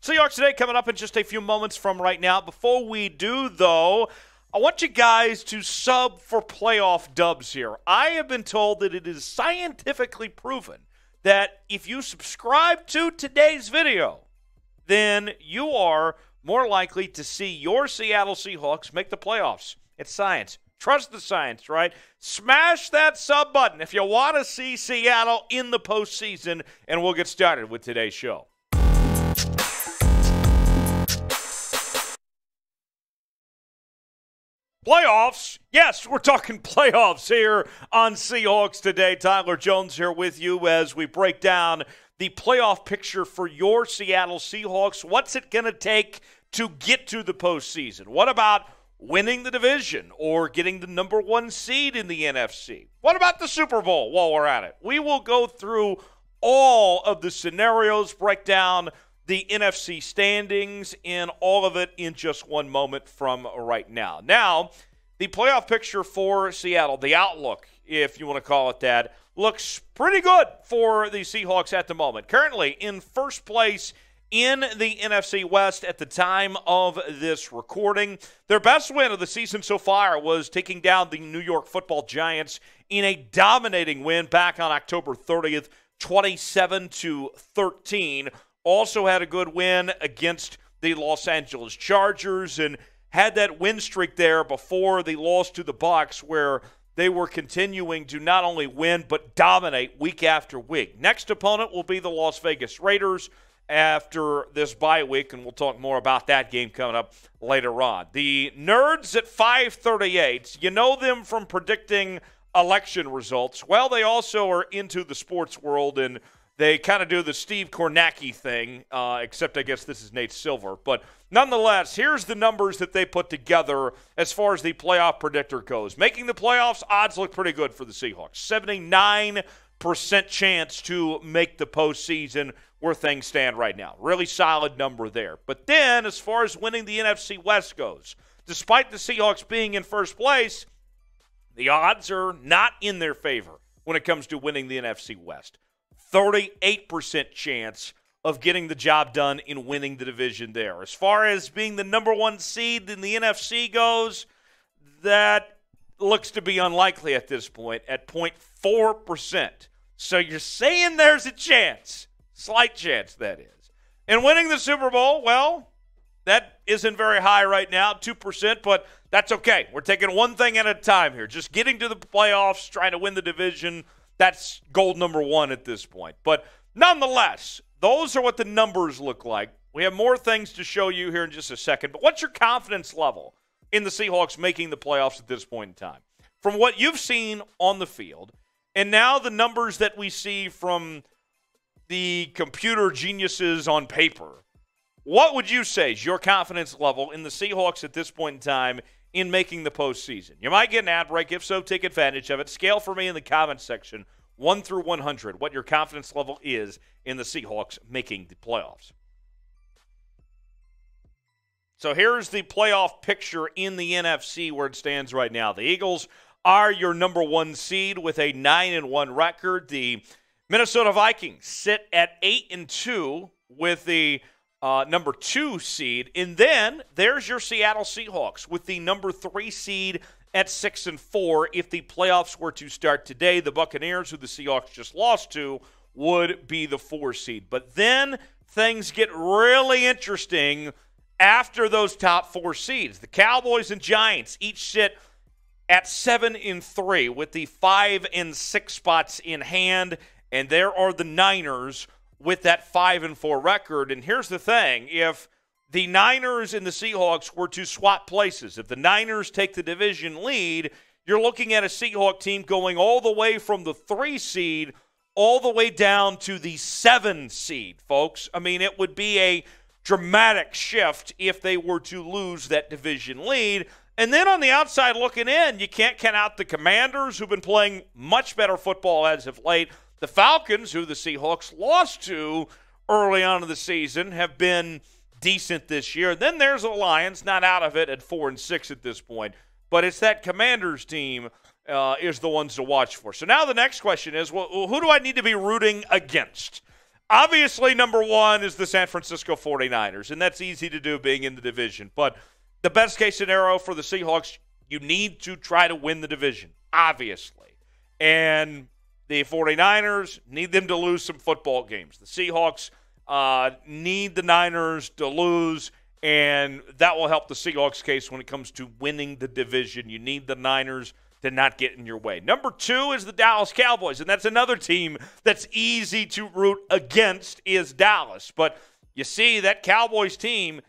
Seahawks Today coming up in just a few moments from right now. Before we do, though, I want you guys to sub for playoff dubs here. I have been told that it is scientifically proven that if you subscribe to today's video, then you are more likely to see your Seattle Seahawks make the playoffs. It's science. Trust the science, right? Smash that sub button if you want to see Seattle in the postseason, and we'll get started with today's show. Playoffs. Yes, we're talking playoffs here on Seahawks Today. Tyler Jones here with you as we break down the playoff picture for your Seattle Seahawks. What's it going to take to get to the postseason? What about winning the division or getting the number one seed in the NFC? What about the Super Bowl while we're at it? We will go through all of the scenarios, break down the NFC standings, and all of it in just one moment from right now. Now, the playoff picture for Seattle, the outlook, if you want to call it that, looks pretty good for the Seahawks at the moment. Currently in first place in the NFC West at the time of this recording. Their best win of the season so far was taking down the New York Football Giants in a dominating win back on October 30th, 27-13. Also had a good win against the Los Angeles Chargers and had that win streak there before the loss to the Bucs, where they were continuing to not only win but dominate week after week. Next opponent will be the Las Vegas Raiders after this bye week, and we'll talk more about that game coming up later on. The nerds at 538, you know them from predicting election results. Well, they also are into the sports world, and they kind of do the Steve Kornacki thing, except I guess this is Nate Silver. But nonetheless, here's the numbers that they put together as far as the playoff predictor goes. Making the playoffs, odds look pretty good for the Seahawks. 79% chance to make the postseason where things stand right now. Really solid number there. But then, as far as winning the NFC West goes, despite the Seahawks being in first place, the odds are not in their favor when it comes to winning the NFC West. 38% chance of getting the job done in winning the division there. As far as being the number one seed in the NFC goes, that looks to be unlikely at this point at 0.4%. So you're saying there's a chance, slight chance that is. And winning the Super Bowl, well, that isn't very high right now, 2%, but that's okay. We're taking one thing at a time here. Just getting to the playoffs, trying to win the division, that's goal number one at this point. But nonetheless, those are what the numbers look like. We have more things to show you here in just a second. But what's your confidence level in the Seahawks making the playoffs at this point in time? From what you've seen on the field, and now the numbers that we see from the computer geniuses on paper, what would you say is your confidence level in the Seahawks at this point in time in making the postseason? You might get an ad break. If so, take advantage of it. Scale for me in the comments section, 1 through 100, what your confidence level is in the Seahawks making the playoffs. So here's the playoff picture in the NFC where it stands right now. The Eagles are your number one seed with a 9-1 record. The Minnesota Vikings sit at 8-2 with the number 2 seed. And then there's your Seattle Seahawks with the number 3 seed at 6-4. If the playoffs were to start today, the Buccaneers, who the Seahawks just lost to, would be the 4 seed. But then things get really interesting after those top 4 seeds. The Cowboys and Giants each sit at 7-3 with the 5 and 6 spots in hand. And there are the Niners with that 5-4 record. And here's the thing. If the Niners and the Seahawks were to swap places, if the Niners take the division lead, you're looking at a Seahawk team going all the way from the 3 seed all the way down to the 7 seed, folks. I mean, it would be a dramatic shift if they were to lose that division lead. And then on the outside looking in, you can't count out the Commanders, who've been playing much better football as of late. The Falcons, who the Seahawks lost to early on in the season, have been decent this year. Then there's the Lions, not out of it at 4-6 at this point. But it's that Commanders team is the ones to watch for. So now the next question is, well, who do I need to be rooting against? Obviously, number one is the San Francisco 49ers, and that's easy to do being in the division. But the best case scenario for the Seahawks, you need to try to win the division, obviously. And the 49ers need them to lose some football games. The Seahawks need the Niners to lose, and that will help the Seahawks case when it comes to winning the division. You need the Niners to not get in your way. Number two is the Dallas Cowboys, and that's another team that's easy to root against is Dallas. But you see that Cowboys team,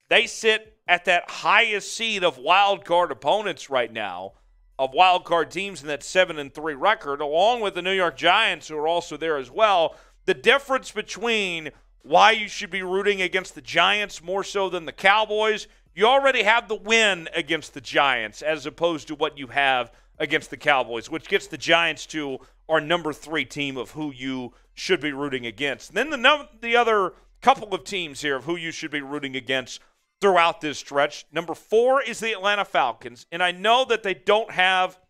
they sit at that highest seed of wild card opponents right now, of wild card teams in that 7-3 record, along with the New York Giants, who are also there as well. The difference between why you should be rooting against the Giants more so than the Cowboys, you already have the win against the Giants as opposed to what you have against the Cowboys, which gets the Giants to our number 3 team of who you should be rooting against. And then the other couple of teams here of who you should be rooting against throughout this stretch. Number 4 is the Atlanta Falcons, and I know that they don't have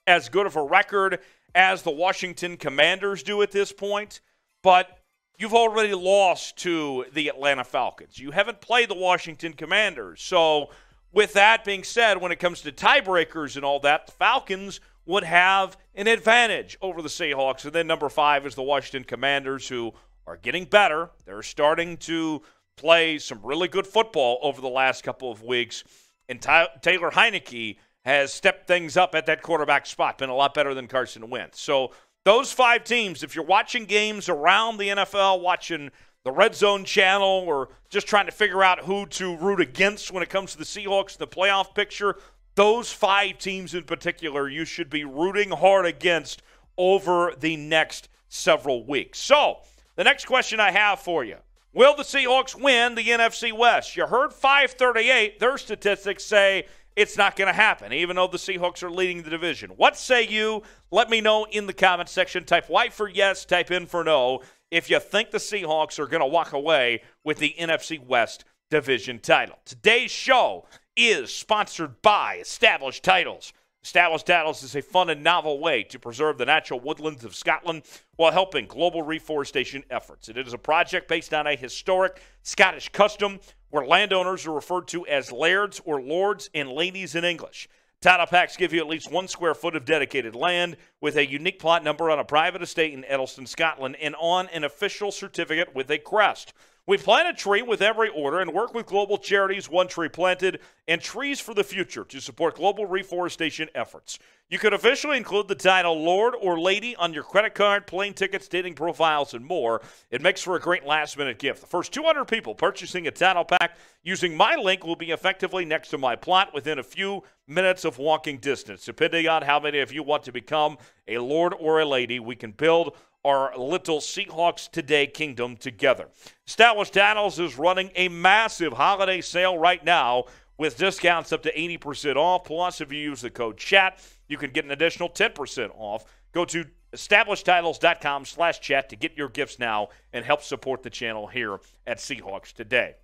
as good of a record as the Washington Commanders do at this point, but you've already lost to the Atlanta Falcons. You haven't played the Washington Commanders. So with that being said, when it comes to tiebreakers and all that, the Falcons would have an advantage over the Seahawks. And then number 5 is the Washington Commanders, who are getting better. They're starting to play some really good football over the last couple of weeks. And Taylor Heineke has stepped things up at that quarterback spot, been a lot better than Carson Wentz. So those 5 teams, if you're watching games around the NFL, watching the Red Zone channel, or just trying to figure out who to root against when it comes to the Seahawks in the playoff picture, those 5 teams in particular you should be rooting hard against over the next several weeks. So the next question I have for you, will the Seahawks win the NFC West? You heard 538, their statistics say it's not going to happen, even though the Seahawks are leading the division. What say you? Let me know in the comment section. Type Y for yes, type in for no, if you think the Seahawks are going to walk away with the NFC West division title. Today's show is sponsored by Established Titles. Established Titles is a fun and novel way to preserve the natural woodlands of Scotland while helping global reforestation efforts. It is a project based on a historic Scottish custom where landowners are referred to as lairds or lords and ladies in English. Title packs give you at least 1 square foot of dedicated land with a unique plot number on a private estate in Edelston, Scotland, and on an official certificate with a crest. We plant a tree with every order and work with global charities, One Tree Planted, and Trees for the Future to support global reforestation efforts. You could officially include the title Lord or Lady on your credit card, plane tickets, dating profiles, and more. It makes for a great last-minute gift. The first 200 people purchasing a title pack using my link will be effectively next to my plot within a few minutes of walking distance. Depending on how many of you want to become a Lord or a Lady, we can build our little Seahawks Today kingdom together. Established Titles is running a massive holiday sale right now with discounts up to 80% off. Plus, if you use the code CHAT, you can get an additional 10% off. Go to establishedtitles.com/chat to get your gifts now and help support the channel here at Seahawks Today.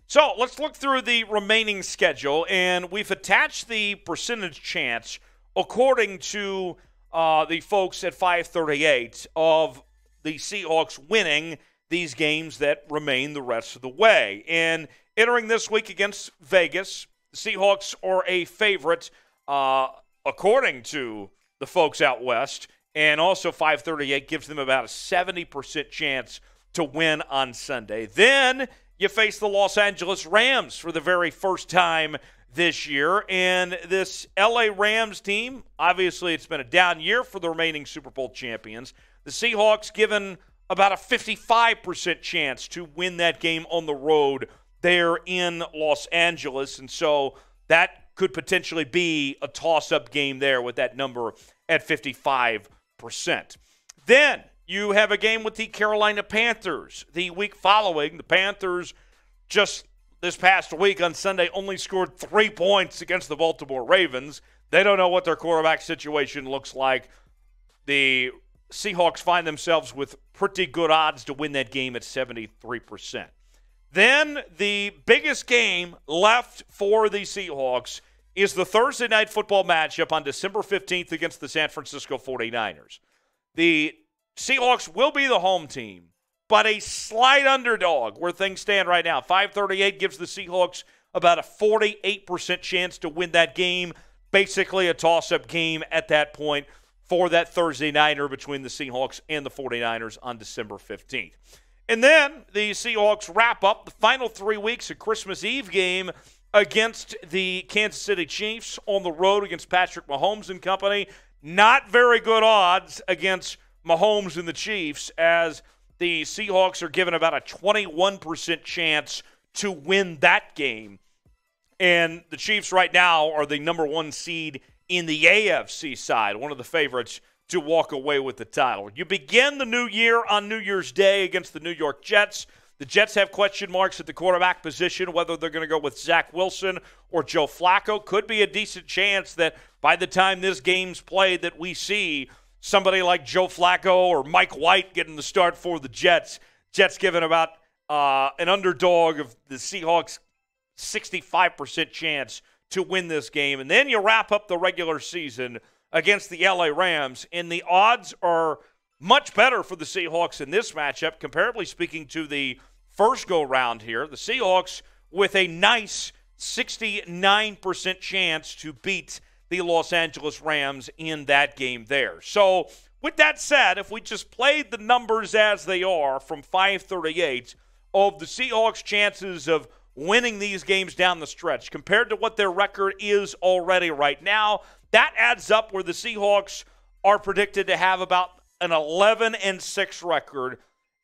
So let's look through the remaining schedule, and we've attached the percentage chance according to the folks at 538 of the Seahawks winning these games that remain the rest of the way. And entering this week against Vegas, the Seahawks are a favorite according to the folks out west, and also 538 gives them about a 70% chance to win on Sunday. Then you face the Los Angeles Rams for the very first time this year, and this LA Rams team, obviously it's been a down year for the remaining Super Bowl champions. The Seahawks given about a 55% chance to win that game on the road there in Los Angeles, and so that could potentially be a toss-up game there with that number at 55%. Then you have a game with the Carolina Panthers the week following. The Panthers just this past week on Sunday only scored 3 points against the Baltimore Ravens. They don't know what their quarterback situation looks like. The Seahawks find themselves with pretty good odds to win that game at 73%. Then the biggest game left for the Seahawks is the Thursday night football matchup on December 15th against the San Francisco 49ers. The Seahawks will be the home team, but a slight underdog where things stand right now. 538 gives the Seahawks about a 48% chance to win that game. Basically a toss-up game at that point for that Thursday nighter between the Seahawks and the 49ers on December 15th. And then the Seahawks wrap up the final 3 weeks, a Christmas Eve game against the Kansas City Chiefs on the road against Patrick Mahomes and company. Not very good odds against Mahomes and the Chiefs, as the Seahawks are given about a 21% chance to win that game. And the Chiefs right now are the number one seed in the AFC side, one of the favorites to walk away with the title. You begin the new year on New Year's Day against the New York Jets. The Jets have question marks at the quarterback position, whether they're going to go with Zach Wilson or Joe Flacco. Could be a decent chance that by the time this game's played that we see somebody like Joe Flacco or Mike White getting the start for the Jets. Jets given about an underdog of the Seahawks 65% chance to win this game. And then you wrap up the regular season against the LA Rams, and the odds are much better for the Seahawks in this matchup, comparably speaking to the first go-round here. The Seahawks with a nice 69% chance to beat the Los Angeles Rams in that game there. So with that said, if we just played the numbers as they are from 538 of the Seahawks' chances of winning these games down the stretch compared to what their record is already right now, that adds up where the Seahawks are predicted to have about an 11-6 record.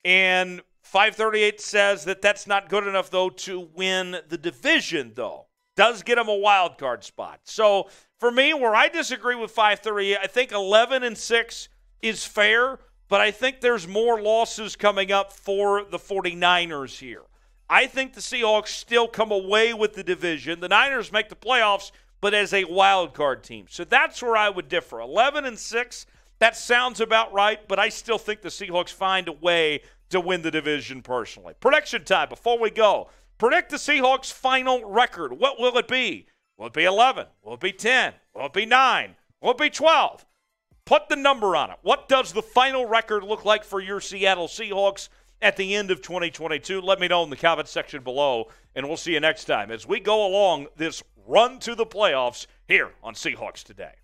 And 538 says that that's not good enough, though, to win the division, though. Does get them a wild card spot. So for me, where I disagree with 538, I think 11-6 is fair, but I think there's more losses coming up for the 49ers here. I think the Seahawks still come away with the division. The Niners make the playoffs, but as a wild card team. So that's where I would differ. 11-6, that sounds about right, but I still think the Seahawks find a way to win the division personally. Prediction time before we go. Predict the Seahawks' final record. What will it be? Will it be 11? Will it be 10? Will it be 9? Will it be 12? Put the number on it. What does the final record look like for your Seattle Seahawks at the end of 2022? Let me know in the comment section below, and we'll see you next time as we go along this run to the playoffs here on Seahawks Today.